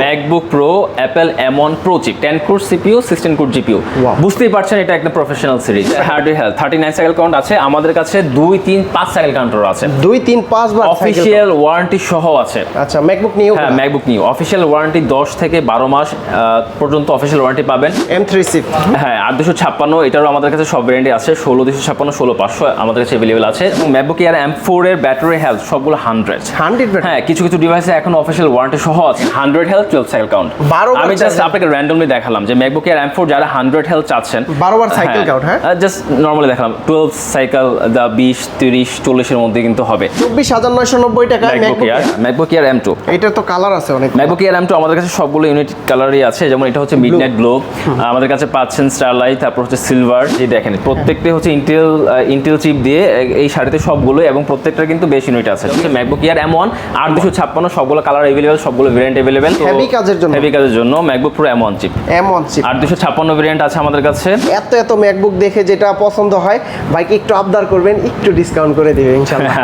MacBook Pro Apple M1 pro chip 10 core CPU 16 core GPU বুঝতেই পারছেন এটা একটা professional series hardware health 39 cycle count আছে আমাদের কাছে 2 3 5 সাইকেল কাউন্টার আছে 2 3 5 বার অফিশিয়াল ওয়ারেন্টি সহ আছে আচ্ছা ম্যাকবুক নিউ হ্যাঁ ম্যাকবুক নিউ অফিশিয়াল ওয়ারেন্টি 10 থেকে 12 মাস পর্যন্ত অফিশিয়াল ওয়ারেন্টি পাবেন M3 চিপ হ্যাঁ 8256 এটারও আমাদের কাছে সব ভ্যারিয়েন্টই আছে 16256 16500 আমাদের কাছে अवेलेबल আছে এবং ম্যাকবুক এয়ার M4 এর ব্যাটারি হেলথ সবগুলো 100 হ্যাঁ কিছু কিছু ডিভাইসে এখন অফিশিয়াল ওয়ারেন্টি সহ আছে 100 হেলথ 12 সাইকেল কাউন্ট আমি জাস্ট আপনাকে র্যান্ডমলি দেখালাম যে ম্যাকবুক এয়ার M4 যারা 100 হেলথ চাচ্ছেন 12 বার সাইকেল কাউন্ট হ্যাঁ জাস্ট নরমালি দেখালাম 12 সাইকেল 20 30 40 এর মধ্যে কিন্তু হবে 24990 টাকা ম্যাকবুক এয়ার M2 এটা তো কালার আছে অনেক ম্যাকবুক এয়ার M2 আমাদের কাছে সবগুলো ইউনিট কালারই আছে যেমন এটা হচ্ছে মিডনাইট গ্লো আমাদের কাছে পাচ্ছেন স্টারলাইট তারপর হচ্ছে সিলভার এই দেখেন প্রত্যেকটা হচ্ছে ইন্টেল চিপ দিয়ে এই শাড়িতে সবগুলো এবং প্রত্যেকটা কিন্তু বেশ ইউনিট আছে ম্যাকবুক এয়ার M1 8256 সবগুলো কালার अवेलेबल সবগুলো ভেরিয়েন্ট अवेलेबल হেভি কাজের জন্য MacBook pro M1 chip 8256 variant আছে আমাদের কাছে এত ম্যাকবুক দেখে যেটা পছন্দ হয় ভাইকে একটু আবদার করবেন একটু ডিসকাউন্ট করে দিবেন ইনশাআল্লাহ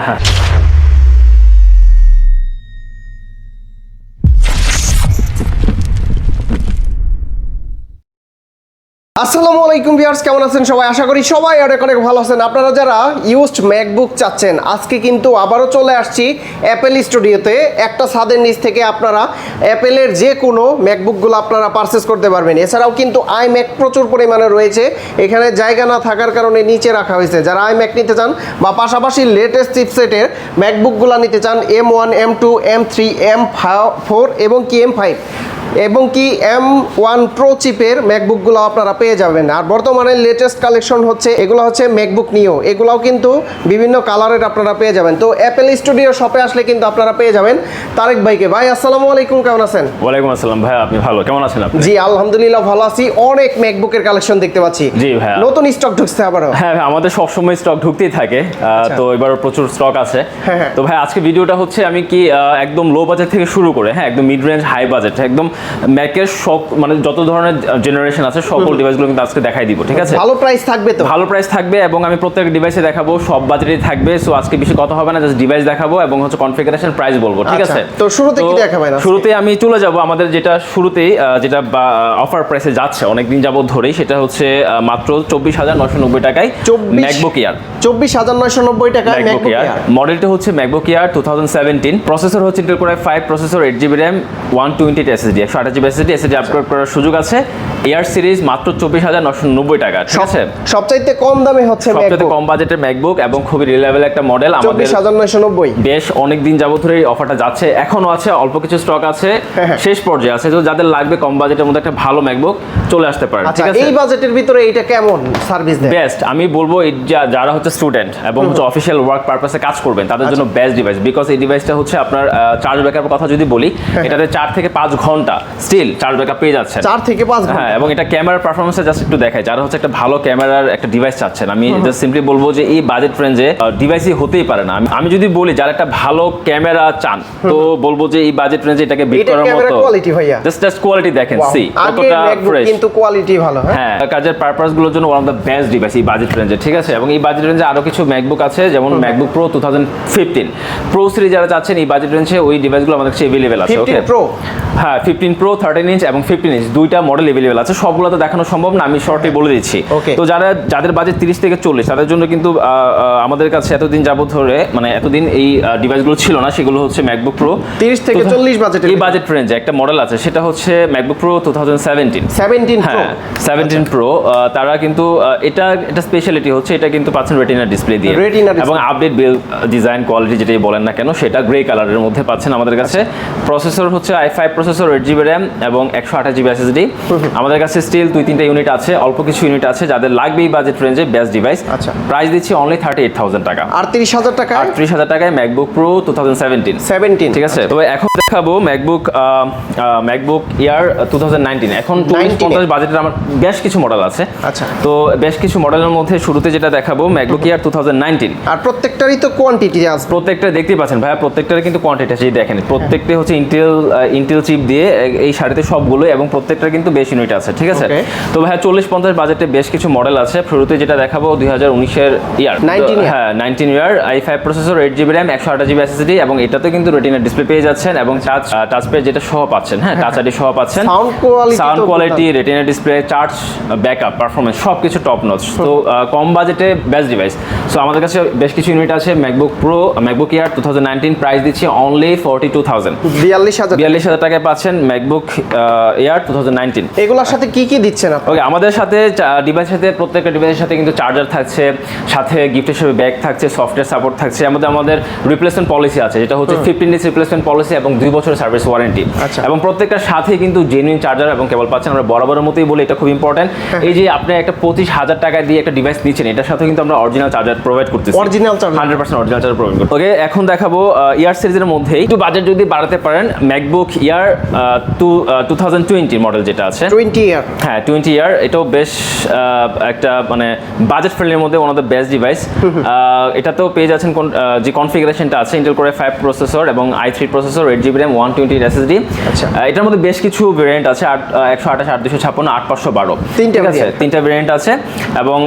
আসসালামু আলাইকুম ভিউয়ার্স কেমন আছেন সবাই আশা করি সবাই অনেক অনেক ভালো আছেন আপনারা যারা ইউজড ম্যাকবুক চাচ্ছেন আজকে কিন্তু আবারও চলে আসছি অ্যাপেল স্টুডিওতে একটা ছাদের নিচ থেকে আপনারা অ্যাপেলের যে কোনো ম্যাকবুকগুলো আপনারা পারচেস করতে পারবেন এছাড়াও কিন্তু iMac প্রচুর পরিমাণে রয়েছে এখানে জায়গা না থাকার কারণে নিচে রাখা হয়েছে যারা iMac নিতে চান বা পাশাপাশি লেটেস্ট চিপসেটের ম্যাকবুকগুলো নিতে চান M1 M2 M3 M4 এবং কি M5 এবং কি M1 প্রো চিপের ম্যাকবুকগুলো আপনারা পেয়ে যাবেন আর বর্তমানে লেটেস্ট কালেকশন হচ্ছে এগুলো হচ্ছে ম্যাকবুক নিও এগুলাও কিন্তু বিভিন্ন কালারের আপনারা পেয়ে যাবেন তো অ্যাপেল স্টুডিও শপে আসলে কিন্তু আপনারা পেয়ে যাবেন তারেক ভাইকে ভাই আসসালামু আলাইকুম কেমন আছেন ওয়ালাইকুম আসসালাম ভাই আপনি ভালো কেমন আছেন আপনি জি আলহামদুলিল্লাহ ভালো আছি অনেক ম্যাকবুকের কালেকশন দেখতে পাচ্ছি জি ভাই নতুন স্টক ঢুকছে আবারও হ্যাঁ আমাদের সব সময় স্টক ঢুকতেই থাকে তো এবার প্রচুর স্টক আছে তো ভাই আজকে ভিডিওটা হচ্ছে আমি কি একদম লো বাজেট থেকে শুরু করে হ্যাঁ একদম মিড রেঞ্জ হাই বাজেট একদম ম্যাকের সব মানে যত ধরনের জেনারেশন আছে সকল ডিভাইসগুলো কিন্তু আজকে দেখাই দিব ঠিক আছে ভালো প্রাইস থাকবে তো ভালো প্রাইস থাকবে এবং আমি প্রত্যেক ডিভাইসে দেখাবো সব বাজেটেই থাকবে সো আজকে বেশি কথা হবে না জাস্ট ডিভাইস দেখাবো এবং হচ্ছে কনফিগারেশন প্রাইস বলবো ঠিক আছে তো শুরুতে কি দেখাবেন শুরুতে আমি চলে যাব আমাদের যেটা শুরুতেই যেটা অফার প্রাইসে যাচ্ছে অনেক দিন যাবত ধরেই সেটা হচ্ছে মাত্র 24990 টাকায় ম্যাকবুক এয়ার 24990 টাকায় ম্যাকবুক এয়ার মডেলটা হচ্ছে ম্যাকবুক এয়ার 2017 প্রসেসর হচ্ছে Intel Core i5 processor 8GB RAM 128 SSD 128GB SSD upgrade করার সুযোগ আছে এয়ার সিরিজ মাত্র 24990 টাকা ঠিক আছে সবচাইতে কম দামে হচ্ছে সবচাইতে কম বাজেটের ম্যাকবুক এবং খুবই রিলায়েবল একটা মডেল আমাদের 24990 বেশ অনেক দিন যাবত ধরে এই অফারটা যাচ্ছে এখনো আছে অল্প কিছু স্টক আছে শেষ পর্যায়ে আছে তো যাদের লাগবে কম বাজেটের মধ্যে একটা ভালো ম্যাকবুক চলে আসতে পারে ঠিক আছে এই বাজেটের ভিতরে এটা কেমন সার্ভিস দেয় বেস্ট আমি বলবো যারা হচ্ছে স্টুডেন্ট এবং হচ্ছে অফিশিয়াল ওয়ার্ক পারপাসে কাজ করবেন তাদের জন্য বেস্ট ডিভাইস বিকজ এই ডিভাইসটা হচ্ছে আপনার চার্জ ব্যাকআপের কথা যদি বলি এটাতে 4 থেকে 5 ঘন্টা স্টিল চার্জ ব্যাকআপ পেয়ে যাচ্ছে 4 থেকে 5 ঘন্টা হ্যাঁ এবং এটা ক্যামেরার পারফরম্যান্সে জাস্ট একটু দেখায় যারা হচ্ছে একটা ভালো ক্যামেরার একটা ডিভাইস চাচ্ছেন আমি জাস্ট সিম্পলি বলবো যে এই বাজেট রেঞ্জে ডিভাইসই হতেই পারে না আমি যদি বলি যারা একটা ভালো ক্যামেরা চান তো বলবো যে এই বাজেট রেঞ্জে এটাকে বিট করার মতো কোয়ালিটি ভাইয়া জাস্ট কোয়ালিটি দেখেন সি কতটা ফ্রেশ কিন্তু কোয়ালিটি ভালো হ্যাঁ কাজের পারপাস গুলোর জন্য one of the best device এই বাজেট রেঞ্জে ঠিক আছে এবং এই বাজেট রেঞ্জে আরো কিছু ম্যাকবুক আছে যেমন ম্যাকবুক প্রো 2015 প্রো সিরিজ যারা চাচ্ছেন এই বাজেট রেঞ্জে ওই ডিভাইসগুলো আমাদের কাছে अवेलेबल আছে ওকে 15 প্রো হ্যাঁ 15 প্রো 13 ইঞ্চ এবং 15 ইঞ্চ দুইটা মডেল अवेलेबल আছে সবগুলো তো দেখানো সম্ভব না আমি শর্টে বলে দিচ্ছি Okay. তো যাদের বাজেট 30 থেকে 40 তাদের জন্য কিন্তু আমাদের কাছে এতদিন যাবত ধরে মানে এতদিন এই ডিভাইসগুলো ছিল না সেগুলো হচ্ছে ম্যাকবুক প্রো 30 থেকে 40 বাজেটের এই বাজেট রেঞ্জে একটা মডেল আছে সেটা হচ্ছে ম্যাকবুক প্রো 17 প্রো 17 প্রো তারা কিন্তু এটা স্পেশালিটি হচ্ছে এটা কিন্তু পাচ্ছেন রেটিনা ডিসপ্লে দিয়ে এবং আপডেট বিল্ড ডিজাইন কোয়ালিটি যেটাই বলেন না কেন সেটা গ্রে কালারের মধ্যে পাচ্ছেন আমাদের কাছে প্রসেসর হচ্ছে i5 প্রসেসর 8GB RAM এবং 128GB SSD আমাদের কাছে স্টিল 2-3টা ইউনিট আছে অল্প কিছু ইউনিট আছে যাদের লাগবে এই বাজেট রেঞ্জে বেস্ট ডিভাইস আচ্ছা প্রাইস দিচ্ছি অনলি 38000 টাকা আর 30000 টাকা 30000 টাকায় ম্যাকবুক প্রো 2017 ঠিক আছে তো এখন দেখাবো ম্যাকবুক ইয়ার 2019 এখন 40-50 বাজেটের আমার বেশ কিছু মডেল আছে আচ্ছা তো বেশ কিছু মডেলের মধ্যে শুরুতে যেটা দেখাবো ম্যাকবুক ইয়ার 2019 আর প্রত্যেকটারই তো কোয়ান্টিটি আছে প্রত্যেকটা দেখতেই পাচ্ছেন ভাইয়া প্রত্যেকটারই কিন্তু কোয়ান্টিটি আছে দেখেন প্রত্যেকটা হচ্ছে ইন্টেল চিপ দিয়ে এই শাড়িতে সবগুলো, এবং প্রত্যেকটা কিন্তু বেশ ইউনিট আছে, ঠিক আছে। Okay. তো ভাইয়া 40-50 বাজেটে বেশ কিছু মডেল আছে। শুরুতে যেটা দেখাবো 2019-এর ইয়ার, 19 year? হ্যাঁ 19 ইয়ার, i5 processor, 8GB RAM, 128GB SSD, এবং এটাতে কিন্তু রেটিনা ডিসপ্লে পেয়ে যাচ্ছেন এবং টাচ প্যাড যেটা সহ পাচ্ছেন, হ্যাঁ টাচ আইডি সহ পাচ্ছেন। Sound quality, retina display, charge backup, performance সবকিছু টপ নচ। তো কম বাজেটে বেস্ট ডিভাইস। সো আমাদের কাছে বেশ কিছু ইউনিট আছে। MacBook pro, MacBook air 2019 price দিচ্ছি অনলি 42,000 টাকায় পাচ্ছেন ম্যাকবুক এয়ার 2019। এগুলোর সাথে কি কি দিচ্ছেন আপনি? ওকে, আমাদের সাথে ডিভাইসের সাথে, প্রত্যেকটা ডিভাইসের সাথে কিন্তু চার্জার থাকছে, সাথে গিফট হিসেবে ব্যাগ থাকছে, সফটওয়্যার সাপোর্ট থাকছে, আমাদের রিপ্লেসমেন্ট পলিসি আছে, যেটা হচ্ছে 15 ডেজ রিপ্লেসমেন্ট পলিসি এবং 2 বছরের সার্ভিস ওয়ারেন্টি। আচ্ছা। এবং প্রত্যেকটার সাথে কিন্তু জেনুইন চার্জার এবং কেবল পাচ্ছেন। আমরা বরাবরের মতোই বলি, এটা খুব ইম্পর্টেন্ট। এই যে আপনি একটা 25,000 টাকা দিয়ে একটা ডিভাইস নিচ্ছেন, এটার সাথে কিন্তু আমরা অরিজিনাল চার্জার প্রোভাইড করতেছি, original charger, 100% original charger provide করতে। ওকে, এখন দেখাবো ইয়ার সিরিজের মধ্যেই একটু বাজেট যদি বাড়াতে পারেন, ম্যাকবুক ইয়ার 2020 মডেল যেটা আছে, 20 ইয়ার, হ্যাঁ 20 ইয়ার, এটাও বেশ একটা মানে বাজেট ফ্রেন্ডলির মধ্যে one of the best device. এটাতেও পেয়ে যাচ্ছেন যে কনফিগারেশনটা আছে, ইন্টেল কোর i5 প্রসেসর এবং i3 processor, 8GB RAM, 128 SSD। আচ্ছা, এটার মধ্যে বেশ কিছু ভেরিয়েন্ট আছে, 128, 8256, 8512, ঠিক আছে, তিনটা ভেরিয়েন্ট আছে। এবং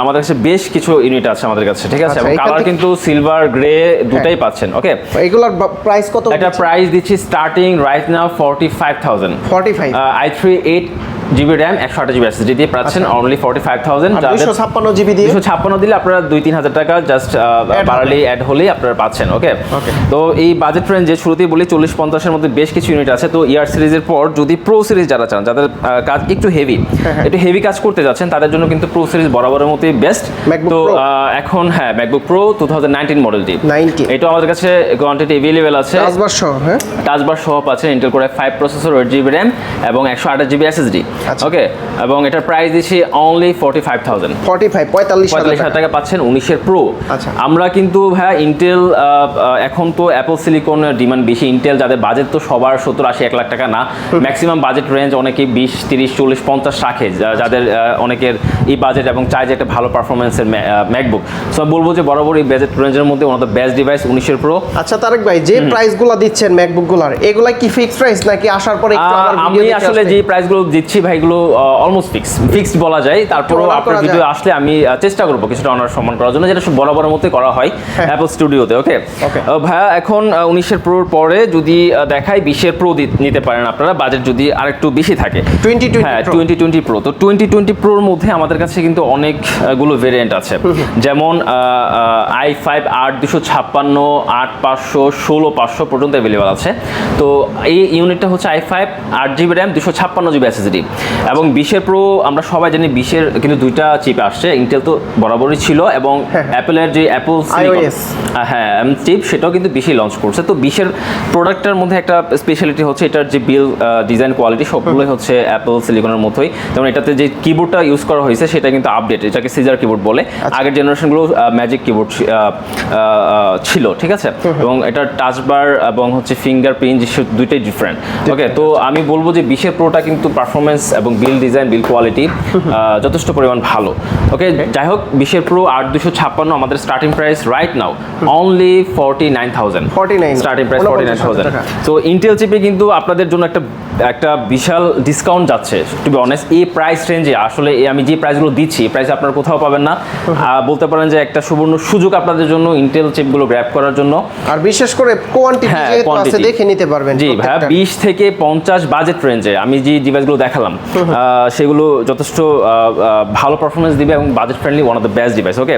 আমাদের কাছে বেশ কিছু ইউনিট আছে আমাদের কাছে, ঠিক আছে। এবং কালার কিন্তু সিলভার, গ্রে দুটাই পাচ্ছেন। ওকে, এগুলোর প্রাইস কত? এটা প্রাইস দিচ্ছি starting right now 45,000। 45, i3 8GB RAM, 128GB SSD দিয়ে পাচ্ছেন অনলি 45,000। 256GB দিয়ে 256 দিলে আপনারা 2-3 হাজার টাকা জাস্ট বাড়ালি অ্যাড হলেই আপনারা পাচ্ছেন। ওকে, তো এই বাজেট রেঞ্জে শুরুতেই বলি 40-50-এর মধ্যে বেশ কিছু ইউনিট আছে। তো ইয়ার সিরিজের পর যদি প্রো সিরিজ যারা চান, যাদের কাজ একটু হেভি, একটু হেভি কাজ করতে যাচ্ছেন, তাদের জন্য কিন্তু প্রো সিরিজ বরাবরের মতোই বেস্ট। তো এখন হ্যাঁ ম্যাকবুক প্রো 2019 মডেলটি, এটা আমাদের কাছে কোয়ান্টিটি अवेलेबल আছে, টাচবার সহ, হ্যাঁ টাচবার সহ পাচ্ছেন, Intel core i5 processor, 8GB RAM এবং 128GB SSD। ওকে, এবং এটার প্রাইস দিচ্ছি অনলি 45,000 টাকা পাচ্ছেন 19-এর প্রো। আমরা কিন্তু হ্যাঁ ইন্টেল, এখন তো অ্যাপল সিলিকনের ডিমান্ড বেশি। ইন্টেল যাদের বাজেট তো সবার 70-80 1 লাখ টাকা না, ম্যাক্সিমাম বাজেট রেঞ্জ অনেকে 20, 30, 40, 50 রাখে, যাদের অনেকের এই বাজেট এবং চাই যে একটা ভালো পারফরমেন্সের ম্যাকবুক। সো বলবো যে বরাবর এই বাজেট রেঞ্জের মধ্যে one of the best device 19-এর প্রো। আচ্ছা তারেক ভাই, যে প্রাইসগুলো দিচ্ছেন ম্যাকবুকগুলোর, এগুলা কি ফিক্সড প্রাইস নাকি আসার পরে একটু আবার ভিডিও আমি আসলে যে প্রাইসগুলো দিচ্ছি ভাইগুলো অলমোস্ট ফিক্সড বলা যায়। তারপরেও আপনার ভিডিও আসলে আমি চেষ্টা করবো কিছুটা অনার সম্মান করার জন্য, যেটা বরাবরের মতোই করা হয় অ্যাপল স্টুডিওতে। ওকে ভাইয়া, এখন 19-এর প্রোর পরে যদি দেখাই 20-এর প্রো নিতে পারেন আপনারা, বাজেট যদি আরেকটু বেশি থাকে। 2020 প্রো, তো 2020 প্রোর মধ্যে আমাদের কাছে কিন্তু অনেকগুলো ভেরিয়েন্ট আছে, যেমন i5 8256, 8500, 16500 পর্যন্ত অ্যাভেলেবল আছে। তো এই ইউনিটটা হচ্ছে i5 8GB RAM, 256GB SSD। এবং 20-এর প্রো আমরা সবাই জানি 20-এর কিন্তু দুইটা চিপ আসছে, ইন্টেল তো বরাবরই ছিল, এবং অ্যাপেলের যে অ্যাপল হ্যাঁ চিপ, সেটাও কিন্তু 20-ই লঞ্চ করছে। তো 20-এর প্রোডাক্টের মধ্যে একটা স্পেশালিটি হচ্ছে এটার যে বিল ডিজাইন কোয়ালিটি সবগুলোই হচ্ছে অ্যাপল সিলিকনের মতোই। যেমন এটাতে যে কিবোর্ডটা ইউজ করা হয়েছে সেটা কিন্তু আপডেট, এটাকে সিজার কিবোর্ড বলে। আগের জেনারেশনগুলো ম্যাজিক কিবোর্ড ছিল, ঠিক আছে। এবং এটার টাচবার এবং হচ্ছে ফিঙ্গারপ্রিন্ট দুইটাই ডিফারেন্ট। ওকে, তো আমি বলবো যে 20-এর প্রোটা কিন্তু পারফরমেন্স এবং বিল ডিজাইন, বিল কোয়ালিটি যথেষ্ট পরিমাণ ভালো। ওকে, যাই হোক 20-এর প্রো 8256 আমাদের starting price right now only 49,000 starting price 49,000। তো ইন্টেল চিপে কিন্তু আপনাদের জন্য একটা বিশাল ডিসকাউন্ট যাচ্ছে। টু বি অনেস্ট, এই প্রাইস রেঞ্জে আসলে আমি যে প্রাইসগুলো দিচ্ছি, এই প্রাইস আপনারা কোথাও পাবেন না। বলতে পারেন যে একটা সুবর্ণ সুযোগ আপনাদের জন্য ইন্টেল চিপগুলো গ্র্যাব করার জন্য, আর বিশেষ করে কোয়ান্টিটি যেহেতু আছে দেখে নিতে পারবেন। জি ভাইয়া, 20 থেকে 50 বাজেট রেঞ্জে আমি যে ডিভাইসগুলো দেখালাম সেগুলো যথেষ্ট ভালো পারফরমেন্স দিবে এবং budget friendly, one of the best device. Okay,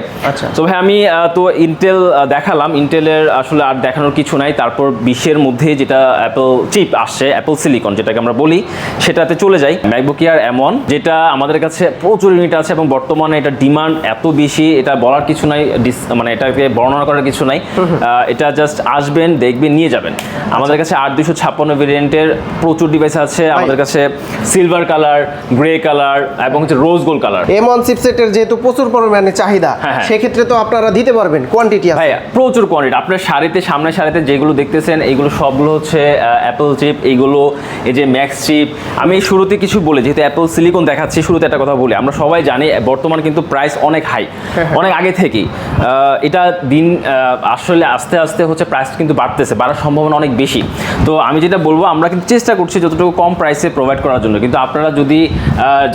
তো ভাই আমি তো ইন্টেল দেখালাম, ইন্টেলের আসলে আর দেখানোর কিছু নাই। তারপর 20-এর মধ্যে যেটা অ্যাপল চিপ আসছে, অ্যাপল সিলিকন যেটাকে আমরা বলি, সেটাতে চলে যাই। ম্যাকবুক এয়ার M1, যেটা আমাদের কাছে প্রচুর ইউনিট আছে এবং বর্তমানে এটা ডিমান্ড এত বেশি, এটা বলার কিছু নাই, মানে এটাকে বর্ণনা করার কিছু নাই। এটা জাস্ট আসবেন, দেখবেন, নিয়ে যাবেন। আমাদের কাছে 8256 ভেরিয়েন্টের প্রচুর ডিভাইস আছে। আমাদের কাছে সিলভার কালার, গ্রে কালার এবং হচ্ছে রোজ গোল্ড কালার। M1 চিপসেটের যেহেতু প্রচুর পরিমাণে চাহিদা, সেক্ষেত্রে তো আপনারা দিতে পারবেন, কোয়ান্টিটি আছে ভাইয়া, প্রচুর কোয়ান্টিটি। আপনার সারিতে, সামনের সারিতে যেগুলো দেখতেছেন এইগুলো সবগুলো হচ্ছে অ্যাপল চিপ। এইগুলো এই যে যে ম্যাক্স চিপ, আমি শুরুতে কিছু বলি, যেহেতু অ্যাপল সিলিকন দেখাচ্ছি, শুরুতে একটা কথা বলি, আমরা সবাই জানি বর্তমান কিন্তু প্রাইস অনেক হাই, অনেক আগে থেকেই এটা দিন আসলে আস্তে আস্তে হচ্ছে প্রাইস কিন্তু বাড়ার সম্ভাবনা অনেক বেশি। তো আমি যেটা বলবো, আমরা কিন্তু চেষ্টা করছি যতটুকু কম প্রাইসে প্রোভাইড করার জন্য, কিন্তু আপনারা যদি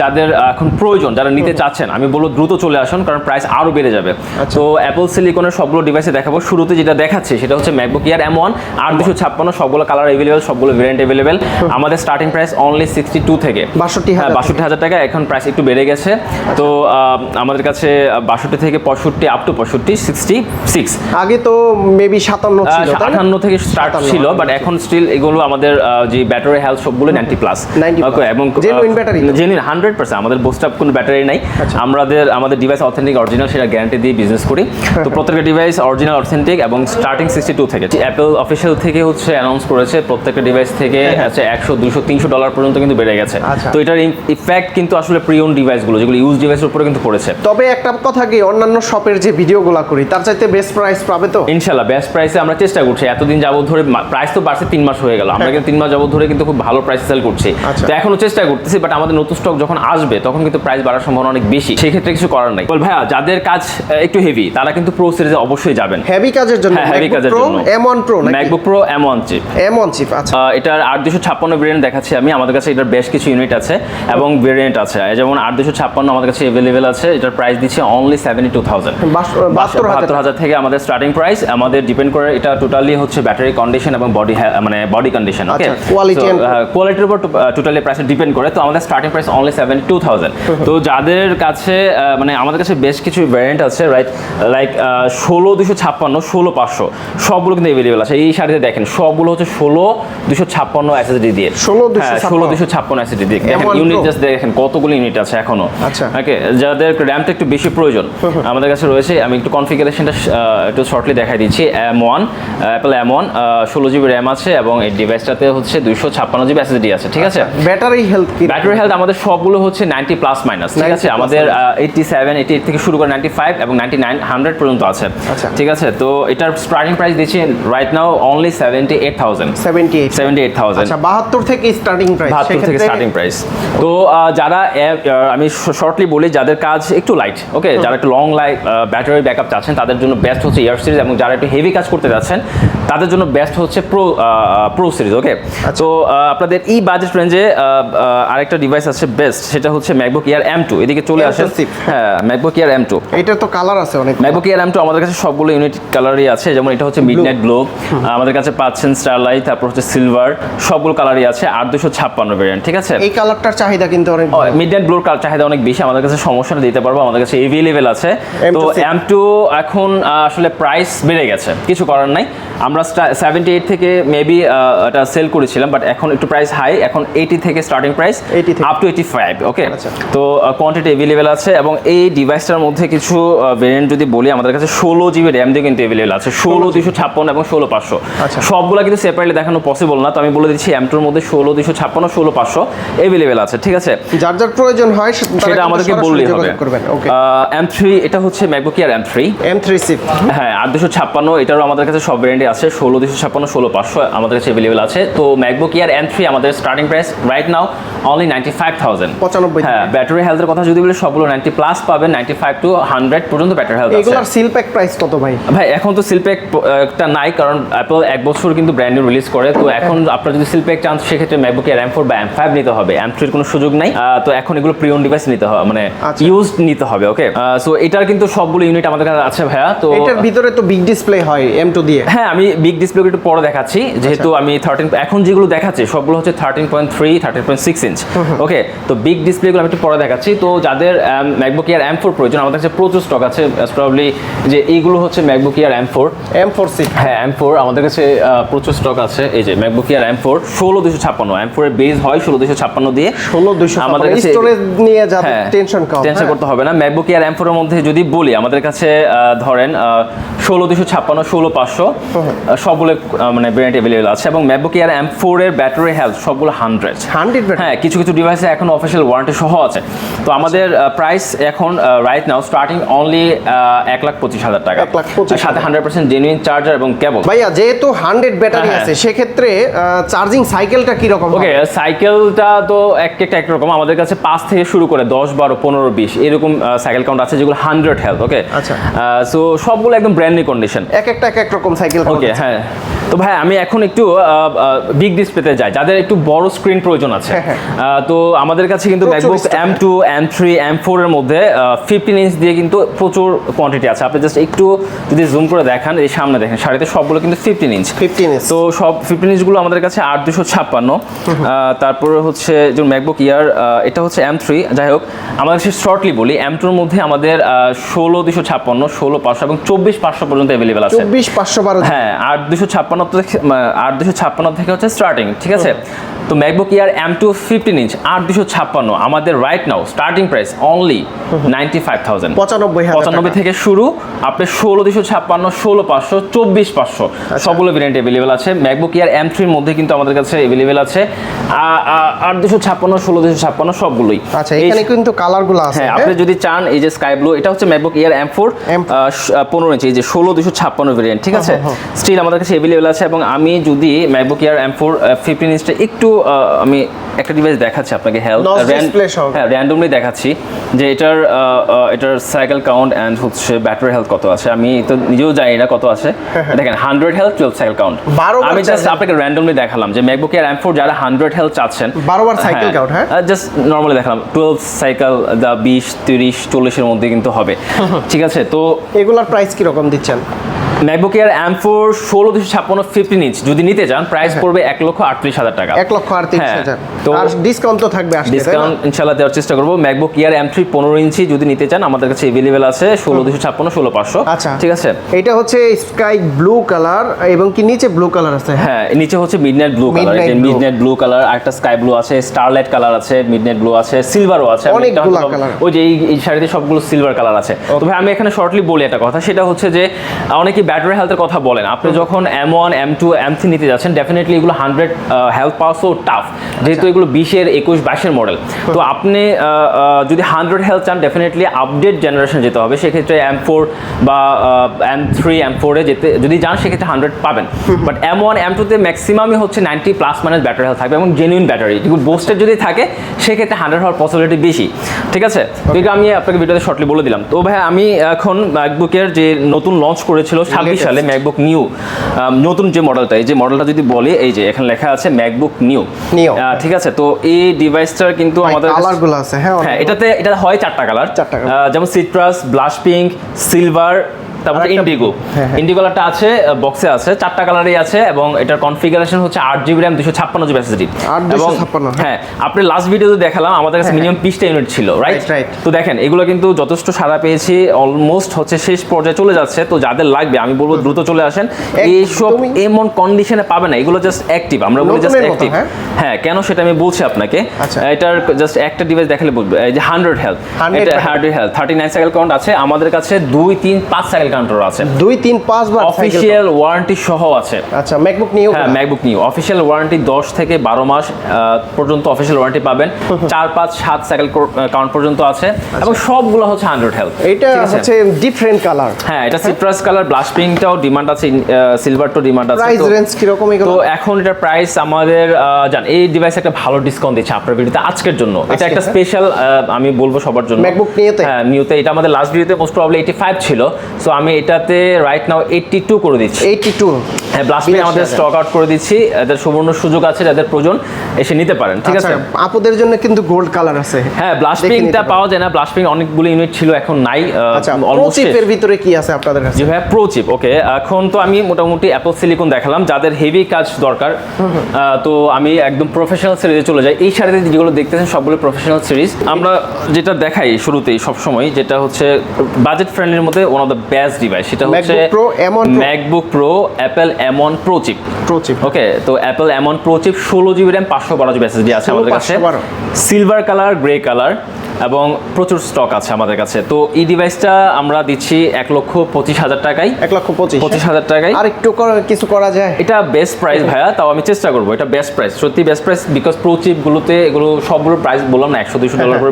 যাদের এখন প্রয়োজন, যারা নিতে চাচ্ছেন, আমি বলবো দ্রুত চলে আসুন, কারণ প্রাইস আরও বেড়ে যাবে। তো অ্যাপল সিলিকনের সবগুলো ডিভাইসে দেখাবো। শুরুতে যেটা দেখাচ্ছে সেটা হচ্ছে ম্যাকবুক এয়ার M1 8256, সবগুলো কালার অ্যাভেলেবেল, সবগুলো ভেরিয়েন্ট অ্যাভেলেবেল। আমাদের স্টার্টিং প্রাইস অনলি 62 থেকে 62,000 টাকা, এখন প্রাইস একটু বেড়ে গেছে। তো আমাদের কাছে 62 থেকে 65 আপ টু 65 66। আগে তো মেবি 57 ছিল, 58 থেকে স্টার্ট ছিল, বাট এখন স্টিল এগুলো আমাদের যে ব্যাটারি হেলথ সবগুলো 90 প্লাস, এবং জেনুইন ব্যাটারি, জেনুইন 100%। আমাদের বুস্ট আপ কোনো ব্যাটারি নাই, আমাদের ডিভাইস অথেন্টিক অরিজিনাল, সেটা গ্যারান্টি দিয়ে বিজনেস করি। তো প্রত্যেকটা ডিভাইস অরিজিনাল অথেন্টিক এবং স্টার্টিং 62 থেকে। অ্যাপল অফিসিয়াল থেকে হচ্ছে অ্যানাউন্স করেছে প্রত্যেকটা ডিভাইস থেকে আছে $100, $200, $300 পর্যন্ত কিন্তু বেড়ে গেছে। তো এটার ইফেক্ট কিন্তু আসলে প্রিয়ন ডিভাইসগুলো, যেগুলো ইউজ ডিভাইসের উপরে কিন্তু পড়েছে। তবে একটা কথা কি, অন্যান্য শপের যে ভিডিওগুলো করি তার চাইতে বেস্ট প্রাইস পাবে তো ইনশাআল্লাহ। বেস্ট প্রাইসে আমরা চেষ্টা করছি। এতদিন যাবত ধরে প্রাইস তো বাড়ছে, 3 মাস হয়ে গেল, আমরা কিন্তু 3 মাস যাবত ধরে কিন্তু খুব ভালো প্রাইস সেল করছি। তো এখনো চেষ্টা করতেছি, বাট আমাদের নতুন স্টক যখন আসবে তখন কিন্তু প্রাইস বাড়ার সম্ভাবনা অনেক বেশি, সেই ক্ষেত্রে কিছু করার নাই। বল ভাইয়া, যাদের কাজ একটু হেভি তারা কিন্তু প্রো সিরিজে অবশ্যই যাবেন। হেভি কাজের জন্য হেভি কাজের জন্য M1 Pro, MacBook pro M1 chip. আচ্ছা, এটার 8256 ভেরিয়েন্ট দেখাচ্ছি আমি। আমাদের কাছে এটার বেশ কিছু ইউনিট আছে এবং ভেরিয়েন্ট আছে, যেমন 8256 আমাদের কাছে অ্যাভেলেবেল আছে। এটার প্রাইস দিচ্ছে অনলি 72,000, 72,000 থেকে আমাদের স্টার্টিং প্রাইস। আমাদের ডিপেন্ড করে এটা টোটালি হচ্ছে ব্যাটারি কন্ডিশন এবং বডি কন্ডিশন, ওকে, কোয়ালিটির উপর টোটালি প্রাইস ডিপেন্ড করে। তো আমাদের স্টার্টিং প্রাইস অনলি 72,000। তো যাদের কাছে আমাদের কাছে বেশ কিছু ভ্যারিয়েন্ট আছে, রাইট, লাইক 16256, 16500 সবগুলো কিন্তু অ্যাভেলেবেল আছে। এই শাড়িতে দেখেন সবগুলো হচ্ছে 16256 SSD দিয়ে, 16256 SSD দিয়ে। দেখেন ইউনিট, জাস্ট দেখেন কতগুলো ইউনিট আছে এখনো। ওকে, যাদের র্যামটা একটু বেশি প্রয়োজন আমাদের কাছে রয়েছে। আমি একটু কনফিগারেশনটা একটু শর্টলি দেখাই দিচ্ছি। M1 Apple M1 16 GB RAM আছে এবং এই ডিভাইসটাতে হচ্ছে 256 GB SSD আছে, ঠিক আছে। ব্যাটারি হেলথ আমাদের সবগুলো হচ্ছে 90 প্লাস মাইনাস, ঠিক আছে। আমাদের 87, 88 থেকে শুরু করে 95 এবং 99, 100 পর্যন্ত আছে, ঠিক আছে। তো এটার স্টার্টিং প্রাইস দিচ্ছি রাইট নাও অনলি 78,000। আচ্ছা, 72 থেকে স্টার্টিং প্রাইস। তো যারা আমি শর্টলি বলি, যাদের কাজ একটু লাইট, ওকে, যারা একটু লং ব্যাটারি ব্যাকআপ চাচ্ছেন তাদের জন্য বেস্ট হচ্ছে ইয়ার সিরিজ, এবং যারা একটু হেভি কাজ করতে যাচ্ছেন তাদের জন্য বেস্ট হচ্ছে প্রো সিরিজ, ওকে। তো আপনাদের এই বাজেট রেঞ্জে আরেকটা ডিভাইস আছে বেস্ট, সেটা হচ্ছে ম্যাকবুক এয়ার M2। এদিকে চলে আসেন। হ্যাঁ, ম্যাকবুক এয়ার M2, এটা তো কালার আছে অনেক। ম্যাকবুক এয়ার M2 আমাদের কাছে সবগুলো ইউনিট কালারই আছে, যেমন এটা হচ্ছে মিডনাইট গ্লো, আমাদের কাছে পাচ্ছেন স্টারলাইট, তারপর হচ্ছে সিলভার, সবগুলো কালারই আছে। 8256 ভেরিয়েন্ট, ঠিক আছে। এই কালারটার চাহিদা কিন্তু অনেক, মিডনাইট গ্লোর চাহিদা অনেক বেশি, আমাদের কাছে সমস্যাটা দিতে পারবো, আমাদের কাছে অ্যাভেলেবেল আছে। তো M2 এখন আসলে প্রাইস বেড়ে গেছে, কিছু করার নাই। আমরা 78 থেকে মেবি এটা সেল করেছিলাম, বাট এখন একটু প্রাইস হাই, এখন 80 থেকে স্টার্টিং প্রাইস আপ টু 85, ওকে। তো কোয়ান্টিটি অ্যাভেলেবেল আছে, এবং এই ডিভাইসটার মধ্যে কিছু ভেরিয়েন্ট যদি বলি, আমাদের কাছে 16 GB র্যাম দিয়ে কিন্তু অ্যাভেলেবেল আছে, 16256 এবং 16500। সবগুলো কিন্তু সেপারেটলি দেখানো পসিবল না, তো আমি বলে দিচ্ছি M2 এর মধ্যে 16256, 16500 অ্যাভেলেবেল আছে, ঠিক আছে। যার যার প্রয়োজন হয় সেটা আমাদেরকে বললেই হবে। M3, এটা হচ্ছে ম্যাকবুক এয়ার M3 চিপ, হ্যাঁ, 8256, এটারও আমাদের কাছে সব ভ্যারিয়েন্টই আছে, 16256, 16500 আমাদের কাছে অ্যাভেলেবেল আছে। তো ম্যাকবুক এয়ার M3 আমাদের starting price right now only 95,000। হ্যাঁ, ব্যাটারি হেলথের কথা যদি বলি, সবগুলো 90 প্লাস পাবেন, 95 to 100 পর্যন্ত ব্যাটারি হেলথ আছে। এগুলোর সিল প্যাক প্রাইস কত ভাই? এখন তো সিল প্যাকটা নাই, কারণ অ্যাপল 1 বছর কিন্তু ব্র্যান্ড নিউ রিলিজ করে। তো এখন আপনারা যদি সিল প্যাক চান, সেক্ষেত্রে ম্যাকবুক এয়ার M4 বা M5 নিতে হবে, M3 এর কোনো সুযোগ নাই। তো এখন এগুলো প্রিয়ন ডিভাইস নিতে হবে, মানে ইউজ নিতে হবে, ওকে। সো এটার কিন্তু সবগুলো ইউনিট আমাদের কাছে আছে ভাইয়া। তো এটার ভিতরে তো বিগ ডিসপ্লে হয় M2 দিয়ে। হ্যাঁ, আমি বিগ ডিসপ্লে একটু পরে দেখাচ্ছি, যেহেতু আমি 13 এখন যেগুলো দেখাচ্ছি সবগুলো হচ্ছে 13.3, 13.6 ইঞ্চ, ওকে। তো বিগ ডিসপ্লেগুলো আমি একটু পরে দেখাচ্ছি। তো যাদের ম্যাকবুক এয়ার M4 প্রয়োজন, আমাদের কাছে প্রচুর স্টক আছে। প্রবাবলি যে এইগুলো হচ্ছে ম্যাকবুক এয়ার M4 চিপ, হ্যাঁ M4 আমাদের কাছে প্রচুর স্টক আছে। এই যে ম্যাকবুক এয়ার M4 16256, M4 এর বেস হয় 16256 দিয়ে। 16256 আমাদের কাছে স্টোরেজ নিয়ে যাবে, টেনশন করতে হবে না। ম্যাকবুক এয়ার M4 এর মধ্যে যদি বলি, আমাদের কাছে ধরেন 16256, 16500 সবগুলো মানে ভেরিয়েন্ট অ্যাভেলেবল আছে, এবং ম্যাকবুক এয়ার M4 এর ব্যাটারি হেলথ সবগুলো 100। হ্যাঁ, কিছু কিছু ডিভাইসে এখন অফিশিয়াল ওয়ারেন্টি সহ আছে। তো আমাদের প্রাইস এখন রাইট নাও স্টার্টিং অনলি 1,25,000 টাকা, সাথে 100% জেনুইন চার্জার এবং কেবল। ভাইয়া, যেহেতু 100 ব্যাটারি আছে, সেক্ষেত্রে চার্জিং সাইকেলটা সাইকেলটা কি রকম? ওকে, সাইকেলটা তো একটা একরকম। আমাদের কাছে 5 থেকে শুরু করে 10, 12, 15, 20 এরকম সাইকেল কাউন্ট আছে যেগুলো 100 হেলথ। ওকে, আচ্ছা। সো সবগুলো একদম ব্র্যান্ড নিউ কন্ডিশন, এক এক রকম সাইকেল। ওকে, হ্যাঁ। তো ভাই আমি এখন একটু বিগ ডিসপ্লেতে যাই, যাদের একটু বড় স্ক্রিন প্রয়োজন আছে। তো আমাদের কাছে কিন্তু ম্যাকবুক M2, M3, M4 এর মধ্যে 15 ইঞ্চ দিয়ে কিন্তু প্রচুর কোয়ান্টিটি আছে। আপনি জাস্ট একটু যদি জুম করে দেখান, এই সামনে দেখেন সারিতে সবগুলো কিন্তু 15 ইঞ্চ। তো সব 15 ইঞ্চগুলো আমাদের কাছে 8256। তারপরে হচ্ছে যে ম্যাকবুক ইয়ার, এটা হচ্ছে M3। যাই হোক, আমাদের কাছে শর্টলি বলি, M2 এর মধ্যে আমাদের 16256, 16500 এবং 24500 পর্যন্ত অ্যাভেলেবেল আছে। 24512, হ্যাঁ, 8256 থেকে হচ্ছে স্টার্টিং, ঠিক আছে। তো ম্যাকবুক ইয়ার M2 15 ইঞ্চ 8256 আমাদের right now starting price only 95,000, 95 থেকে শুরু। আপনি 16256, 16500, 24500 সবগুলো ভেরিয়েন্ট অ্যাভেলেবেল আছে। ম্যাকবুক ইয়ার M3 এর মধ্যে কিন্তু আমাদের কাছে অ্যাভেলেবেল আছে 8256, 16256 সবগুলোই। আচ্ছা, এখানে কিন্তু কালারগুলো আছে। হ্যাঁ, আপনি যদি চান, এই যে স্কাই ব্লু, এটা হচ্ছে ম্যাকবুক ইয়ার M4 15 ইঞ্চ, এই যে 16256 ভেরিয়েন্ট, ঠিক আছে। স্টিল আমাদের কাছে অ্যাভেলেবেল আছে। এবং আমি যদি ম্যাকবুক ইয়ার M4 15 ইঞ্চটা একটু আমি একটা ডিভাইস দেখাচ্ছি আপনাকে, র্যান্ডমলি দেখাচ্ছি যে এটার সাইকেল কাউন্ট অ্যান্ড হচ্ছে ব্যাটারি হেলথ কত আছে। আমি তো নিজেও জানি না কত আছে। দেখেন 100 হেলথ, 12 সাইকেল কাউন্ট। আমি জাস্ট আপনাকে র্যান্ডমলি দেখালাম যে ম্যাকবুক এয়ার M4 যারা 100 হেলথ চাচ্ছেন, 12 বার সাইকেল কাউন্ট। হ্যাঁ, জাস্ট নরমালি দেখালাম 12 সাইকেল, 20, 30, 40 এর মধ্যে কিন্তু হবে, ঠিক আছে। তো এগুলার প্রাইস কি রকম দিচ্ছেন? ম্যাকবুক এয়ার M4 16256 15 ইঞ্চ যদি নিতে চান, প্রাইস পড়বে 1,38,000 টাকা। 1,38,000। তো আর ডিসকাউন্ট তো থাকবে, আসলে ডিসকাউন্ট ইনশাআল্লাহ দেওয়ার চেষ্টা করব। ম্যাকবুক এয়ার M3 15 ইঞ্চি যদি নিতে চান, আমাদের কাছে अवेलेबल আছে 16256, 16500। আচ্ছা, ঠিক আছে। এটা হচ্ছে স্কাই ব্লু কালার এবং কি নিচে ব্লু কালার আছে। হ্যাঁ, নিচে হচ্ছে মিডনাইট ব্লু কালার, এই যে মিডনাইট ব্লু কালার, একটা স্কাই ব্লু আছে, স্টারলাইট কালার আছে, মিডনাইট ব্লু আছে, সিলভারও আছে, অনেকগুলো কালার। ওই যে এই শাড়িতে সবগুলো সিলভার কালার আছে। তো ভাই আমি এখানে শর্টলি বলি একটা কথা, সেটা হচ্ছে যে অনেকে ব্যাটারি হেলথের কথা বলেন। আপনি যখন M1, M2, M3 নিতে যাচ্ছেন, ডেফিনেটলি এগুলো 100 হেলথ পাওয়া সো টাফ, যেহেতু এগুলো 20-এর 21, 22-এর মডেল। তো আপনি যদি 100 হেলথ চান, ডেফিনেটলি আপডেট জেনারেশন যেতে হবে। সেক্ষেত্রে M4 বা M3, M4 এ যেতে যদি যান, সেক্ষেত্রে 100 পাবেন। বাট M1, M2 তে ম্যাক্সিমামই হচ্ছে 90 প্লাস মাইনাস ব্যাটারি হেলথ থাকবে এবং জেনুইন ব্যাটারি। যেগুলো বোস্টেড যদি থাকে, সেক্ষেত্রে 100 হওয়ার পসিবিলিটি বেশি, ঠিক আছে। তো এটা আমি আপনাকে ভিডিওতে শর্টলি বলে দিলাম। তো ভাই আমি এখন ম্যাকবুকের যে নতুন লঞ্চ করেছিল 26 সালে ম্যাকবুক নিউ, নতুন যে মডেলটা, এই যে মডেলটা যদি বলি, এই যে এখানে লেখা আছে ম্যাকবুক নিউ, ঠিক আছে। তো এই ডিভাইসটার কিন্তু আমাদের কালারগুলো আছে। হ্যাঁ, এটা হয় 4টা কালার, যেমন সিট্রাস, ব্লাশ পিঙ্ক, সিলভার, তারপরে ইন্ডিগো। ইন্ডিগো কালারটা আছে, বক্সে আছে, 4টা কালারই আছে। এবং এটার কনফিগারেশন হচ্ছে 8GB RAM, 256GB SSD। হ্যাঁ, আপনি লাস্ট ভিডিওতে দেখালাম আমাদের কাছে মিনিমাম 20টা ইউনিট ছিল, রাইট? তো দেখেন এগুলো কিন্তু যথেষ্ট সাড়া পেয়েছি, অলমোস্ট হচ্ছে শেষ পর্যায়ে চলে যাচ্ছে। তো যাদের লাগবে আমি বলবো দ্রুত চলে আসেন। এইসব এমন কন্ডিশনে পাবে না, এগুলো জাস্ট অ্যাক্টিভ, আমরা বলি জাস্ট অ্যাক্টিভ। হ্যাঁ, কেন সেটা আমি বলছি আপনাকে। এটার জাস্ট একটা ডিভাইস দেখালে বুঝবে। এই যে 100 হেলথ, এটা 100 হেলথ, 39 সাইকেল কাউন্ট আছে। আমাদের কাছে 2, 3, 5 সাইকেল কাউন্টার আছে, 2, 3, 5 বার অফিশিয়াল ওয়ারেন্টি সহ আছে। আচ্ছা, ম্যাকবুক নিউ, হ্যাঁ ম্যাকবুক নিউ অফিশিয়াল ওয়ারেন্টি 10 থেকে 12 মাস পর্যন্ত অফিশিয়াল ওয়ারেন্টি পাবেন। 4, 5, 7 সাইকেল কাউন্ট পর্যন্ত আছে এবং সবগুলো হচ্ছে 100 হেলথ। এটা হচ্ছে ডিফারেন্ট কালার। হ্যাঁ, এটা সিট্রাস কালার, ব্লাশ পিঙ্কটাও ডিমান্ড আছে, সিলভারটাও ডিমান্ড আছে। প্রাইস রেঞ্জ কি রকম এগুলো? তো এখন এটার প্রাইস আমাদের জান, এই ডিভাইসে একটা ভালো ডিসকাউন্ট দিচ্ছে আপনার ভিডিওতে আজকের জন্য। এটা একটা স্পেশাল, আমি বলবো সবার জন্য। ম্যাকবুক নিউতে, হ্যাঁ নিউতে, এটা আমাদের লাস্ট ভিডিওতে মোস্ট প্রবাবলি 85 ছিল। সো আমি এটাতে রাইট নাও 82 করে দিচ্ছি। 82, হ্যাঁ, ব্লাশ পিঙ্ক আমাদের স্টক আউট করে দিচ্ছি। এদের সুবর্ণ সুযোগ আছে, যাদের প্রয়োজন এসে নিতে পারেন, ঠিক আছে। আপুদের জন্য কিন্তু গোল্ড কালার আছে। হ্যাঁ, ব্লাশ পিঙ্কটা পাওয়া যায় না, ব্লাশ পিঙ্ক অনেকগুলো ইউনিট ছিল, এখন নাই। প্রো চিপের ভিতরে কি আছে আপনাদের কাছে? জি ভাই, প্রো চিপ। ওকে, এখন তো আমি মোটামুটি অ্যাপল সিলিকন দেখালাম, যাদের হেভি কাজ দরকার। তো আমি একদম প্রফেশনাল সিরিজে চলে যাই। এই শাড়িতে যেগুলো দেখতেছেন সবগুলো প্রফেশনাল সিরিজ। আমরা যেটা দেখাই শুরুতেই সবসময়, যেটা হচ্ছে বাজেট ফ্রেন্ডলির মধ্যে one of the best device, সেটা হচ্ছে MacBook Pro Apple M1 pro chip. Okay, তো Apple M1 pro chip 16GB RAM, 512GB SSD আছে আমাদের কাছে। সিলভার কালার, গ্রে কালার, এবং প্রচুর স্টক আছে আমাদের কাছে। তো এই ডিভাইসটা আমরা দিচ্ছি 1,25,000 টাকায়। 1,25,000 টাকায়। আর একটু কিছু করা যায়? এটা বেস্ট প্রাইস ভাইয়া, তাও আমি চেষ্টা করবো। এটা বেস্ট প্রাইস, সত্যি বেস্ট প্রাইস, বিকজ প্রো চিপগুলোতে এগুলো সবগুলোর প্রাইস বললাম না $100-200 করে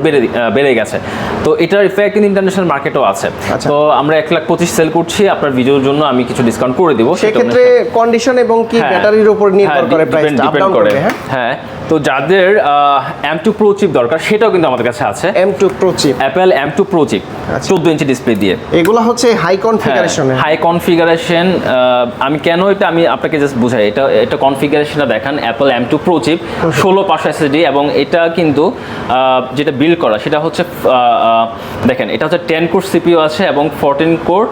বেড়ে গেছে। তো এটার ইফেক্ট কিন্তু ইন্টারন্যাশনাল মার্কেটও আছে। তো আমরা 1,25,000 সেল করছি, আপনার ভিডিওর জন্য আমি কিছু ডিসকাউন্ট করে দিব। সেক্ষেত্রে কন্ডিশন এবং কি ব্যাটারির উপর নির্ভর করে প্রাইসটা আপ ডাউন করবে। হ্যাঁ, তো যাদের M2 Pro চিপ দরকার সেটাও কিন্তু আমাদের কাছে আছে। M2 Pro চিপ, Apple M2 Pro চিপ 14 ইঞ্চি ডিসপ্লে দিয়ে। এগুলো হচ্ছে হাই কনফিগারেশন। হাই কনফিগারেশন, আমি কেন এটা আমি আপনাকে জাস্ট বুঝাই। এটা কনফিগারেশনটা দেখান। Apple M2 Pro chip 16/5 SSD, এবং এটা কিন্তু যেটা বিল্ড করা সেটা হচ্ছে দেখেন, এটা হচ্ছে 10 কোর সিপিইউ আছে এবং 14 কোর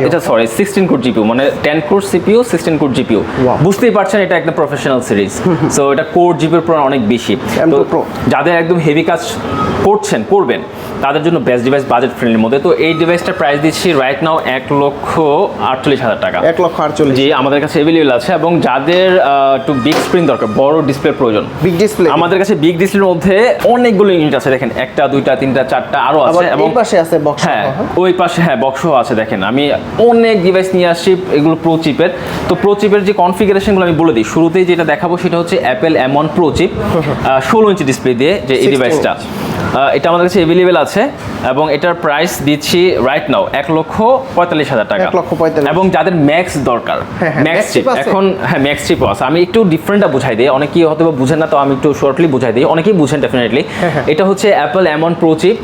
এটা 16 কোর জিপিইউ, মানে 10 কোর সিপিইউ 16 কোর জিপিইউ। বুঝতেই পারছেন এটা একদম প্রফেশনাল সিরিজ। সো এটা কোর জিপির পুরো অনেক বেশি। তো যাদের একদম হেভি কাজ করবেন তাদের জন্য বেস্ট ডিভাইস, বাজেট ফ্রেন্ডলির মধ্যে। তো এই ডিভাইসটার প্রাইস দিচ্ছি রাইট নাও 1,48,000 টাকা। 1,48,000 জি, আমাদের কাছে অ্যাভেলেবল আছে। এবং যাদের একটু বিগ স্ক্রিন দরকার, বড় ডিসপ্লে প্রয়োজন, বিগ ডিসপ্লে, আমাদের কাছে বিগ ডিসপ্লের মধ্যে অনেকগুলো ইউনিট আছে। দেখেন 1টা 2টা 3টা 4টা আরো আছে। এবং এই পাশে আছে বক্স। হ্যাঁ, ওই পাশে বক্সও আছে। দেখেন আমি অনেক ডিভাইস নিয়ে আসছি, এগুলো প্রো চিপের। তো প্রো চিপের যে কনফিগারেশনগুলো আমি বলে দিই। শুরুতেই যেটা দেখাবো সেটা হচ্ছে Apple M1 Pro চিপ 16 ইঞ্চি ডিসপ্লে দিয়ে, যে এই ডিভাইসটা এটা আমাদের কাছে অ্যাভেলেবল আছে। এবং এটার প্রাইস দিচ্ছি রাইট নাও 1,45,000 টাকা। 1,45,000। এবং যাদের ম্যাক্স দরকার, ম্যাক্স চিপ এখন, ম্যাক্স চিপও আছে। আমি একটু ডিফারেন্টটা বুঝাই দিই, অনেকেই হয়তো বুঝেন না, তো আমি একটু শর্টলি বুঝাই দিই। অনেকেই বুঝেন ডেফিনেটলি। এটা হচ্ছে Apple M1 Pro চিপ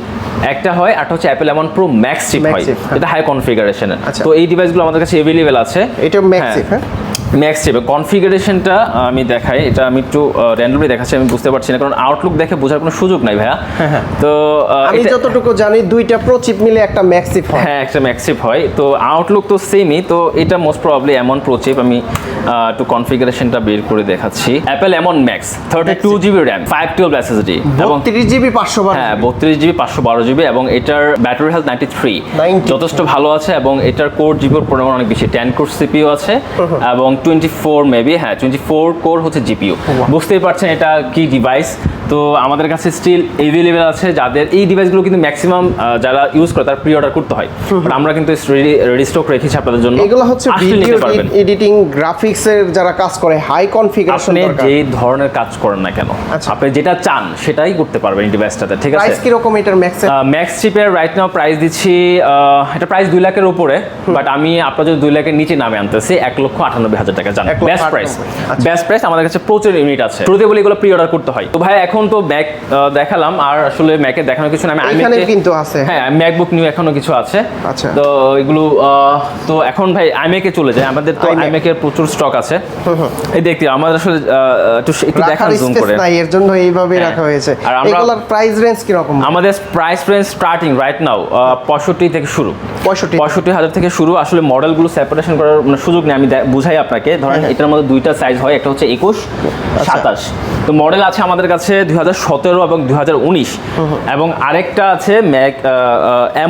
একটা হয়, আর হচ্ছে Apple M1 Pro Max chip হয়। এটা হাই কনফিগারেশনের। তো এই ডিভাইসগুলো আমাদের কাছে অ্যাভেলেবল আছে। এটা ম্যাক্স চিপ। ম্যাক্স চিপ কনফিগারেশনটা আমি দেখাই। এটা আমি একটু র্যান্ডমলি দেখাচ্ছি, আমি বুঝতে পারছি না, কারণ আউটলুক দেখে বোঝার কোনো সুযোগ নাই ভাইয়া। তো আমি যতটুকু জানি দুইটা প্রো চিপ মিলে একটা ম্যাক্স চিপ হয়। হ্যাঁ, একটা ম্যাক্স চিপ হয়। তো আউটলুক তো সেমই। তো এটা most probably M1 Pro chip. আমি একটু কনফিগারেশনটা বের করে দেখাচ্ছি। Apple M1 Max 32GB RAM 512 SSD এবং 32GB 512। হ্যাঁ, 32GB 512GB, এবং এটার ব্যাটারি হেলথ 93, যথেষ্ট ভালো আছে। এবং এটার কোর জিপির পরিমাণ অনেক বেশি, 10 কোর সিপিইউ আছে এবং 24 মেবি, 24 কোর হচ্ছে জিপিইউ। বুঝতেই পারছেন এটা কি ডিভাইস। তো আমাদের কাছে স্টিল অ্যাভেলেবল আছে। যাদের এই ডিভাইসগুলো কিন্তু ম্যাক্সিমাম যারা ইউজ করে তার প্রি অর্ডার করতে হয়, বাট আমরা কিন্তু রেডি স্টক রেখেছি আপনাদের জন্য। এগুলো হচ্ছে ভিডিও এডিটিং, গ্রাফিক্সের যারা কাজ করে, হাই কনফিগারেশন দরকার। আপনি যে ধরনের কাজ করেন না কেন, আপনি যেটা চান সেটাই করতে পারবেন এই ডিভাইসটাতে, ঠিক আছে? প্রাইস কি রকম এটার ম্যাক্স? ম্যাক্স চিপের রাইট নাও প্রাইস দিচ্ছি, এটা প্রাইস 2 লাখের উপরে, বাট আমি আপনাদের 2 লাখের নিচে নামে আনতেছি 1,98,000 টাকা। জান বেস্ট প্রাইস, বেস্ট প্রাইস। আমাদের কাছে প্রচুর ইউনিট আছে। শুরুতে বলে এগুলো প্রি অর্ডার করতে হয়। তো ভাই এখন তো ম্যাক দেখালাম, আর আসলে ম্যাকের দেখানো কিছু না। আমি কিন্তু আছে, হ্যাঁ, ম্যাকবুক নিউ এখনো কিছু আছে। আচ্ছা, তো এগুলো তো এখন ভাই আইম্যাকে চলে যায়। আমাদের তো আইম্যাকের প্রচুর স্টক আছে। এই দেখতে আমাদের আসলে একটু দেখান, জুম করে না, এর জন্য এইভাবে রাখা হয়েছে। আর এগুলোর প্রাইস রেঞ্জ কি রকম? আমাদের price range starting right now 65 থেকে শুরু, 65,000 থেকে শুরু। আসলে মডেলগুলো সেপারেশন করার মানে সুযোগ নেই, আমি বুঝাই আপনাকে। ধরেন এটার মধ্যে দুইটা সাইজ হয়, একটা হচ্ছে 21, 27। তো মডেল আছে আমাদের কাছে 2017 এবং 2019, এবং আরেকটা আছে ম্যাক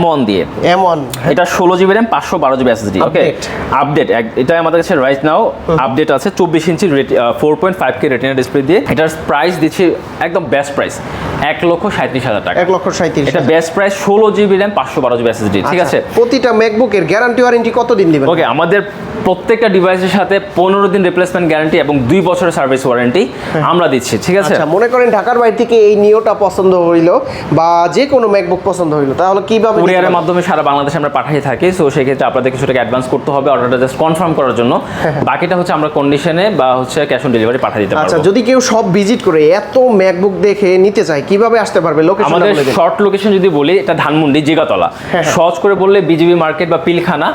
M1 দিয়ে। M1 এটা 16GB RAM 512GB SSD। ওকে, আপডেট এটা আমাদের কাছে রাইট নাও আপডেট আছে 24 ইঞ্চি 4.5K রেটিনা ডিসপ্লে দিয়ে। এটার প্রাইস দিচ্ছি একদম বেস্ট প্রাইস 1,37,000 টাকা। 1,37,000 এটা best price, 16GB RAM 512GB SSD, ঠিক আছে? প্রতিটা ম্যাকবুকের গ্যারান্টি ওয়ারেন্টি কতদিন দিবেন? ওকে, আমাদের প্রত্যেকটা ডিভাইসের সাথে 15 দিন রিপ্লেসমেন্ট গ্যারান্টি এবং 2 বছরের সার্ভিস ওয়ারেন্টি আমরা দিচ্ছি, ঠিক আছে? আচ্ছা, মনে করেন ঢাকার বাইরে থেকে এই নিওটা পছন্দ হইলো বা যে কোনো ম্যাকবুক পছন্দ হইলো, তাহলে কিভাবে? কুরিয়ারের মাধ্যমে সারা বাংলাদেশে আমরা পাঠিয়ে থাকি। সো সেই ক্ষেত্রে আপনাদের কিছু টাকা অ্যাডভান্স করতে হবে অর্ডারটা জাস্ট কনফার্ম করার জন্য। বাকিটা হচ্ছে আমরা কন্ডিশনে বা হচ্ছে ক্যাশ অন ডেলিভারি পাঠিয়ে দিতে পারবো। আচ্ছা, যদি কেউ সব ভিজিট করে এত ম্যাকবুক দেখে নিতে চায়, কিভাবে আসতে পারবে? লোকেশন আমাদের শর্ট লোকেশন যদি বলি, এটা ধানমন্ডি জিগাতলা। সহজ করে বললে বিজিবি মার্কেট বা পিলখানা,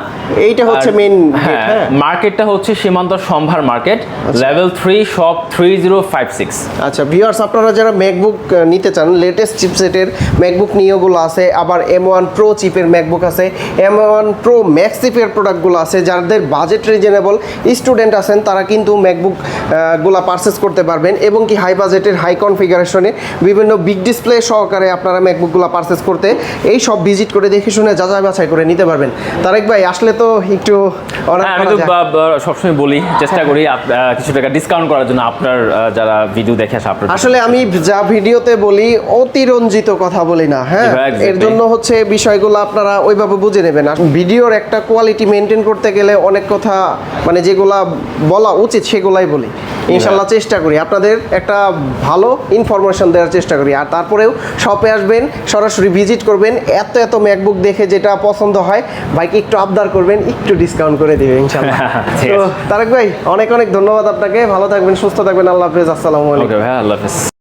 এইটা হচ্ছে মেইন। হ্যাঁ, মার্কেটটা হচ্ছে সীমান্ত সম্ভার মার্কেট, লেভেল 3, শপ 3056। আচ্ছা ভিউয়ার্স, আপনারা যারা ম্যাকবুক নিতে চান, লেটেস্ট চিপসেটের ম্যাকবুক নিওগুলো আছে, আবার M1 Pro চিপের ম্যাকবুক আছে, M1 Pro Max চিপের প্রোডাক্টগুলো আছে। যাদের বাজেট রিজনেবল স্টুডেন্ট আছেন তারা কিন্তু ম্যাকবুক গুলা পারচেস করতে পারবেন, এবং কি হাই বাজেটের হাই কনফিগারেশনে বিভিন্ন বিগ ডিসপ্লে সহকারে আপনারা ম্যাকবুকগুলো পারচেস করতে এই সব ভিজিট করে দেখে শুনে যাচাই বাছাই করে নিতে পারবেন। তারেক ভাই আসলে তো একটু হ্যাঁ, আমি তো সবসময় বলি চেষ্টা করি কিছু টাকা ডিসকাউন্ট করার জন্য আপনার যারা ভিডিও দেখে আসে আপনার। আসলে আমি যা ভিডিওতে বলি অতিরঞ্জিত কথা বলি না, হ্যাঁ, এর জন্য হচ্ছে বিষয়গুলো আপনারা ওইভাবে বুঝে নেবেন। আর ভিডিওর একটা কোয়ালিটি মেনটেন করতে গেলে অনেক কথা মানে যেগুলা বলা উচিত সেগুলাই বলি। ইনশাল্লাহ চেষ্টা করি আপনাদের একটা ভালো ইনফরমেশন দেওয়ার চেষ্টা করি। আর তারপরেও শপে আসবেন, সরাসরি ভিজিট করবেন, এত ম্যাকবুক দেখে যেটা পছন্দ হয় ভাইকে একটু আবদার করবেন, একটু ডিসকাউন্ট করে দিবেন ইনশাল্লাহ। তো তারেক ভাই অনেক অনেক ধন্যবাদ আপনাকে, ভালো থাকবেন, সুস্থ থাকবেন, আল্লাহ হাফেজ, আসসালামু আলাইকুম। ওকে ভাই, আল্লাহ হাফেজ।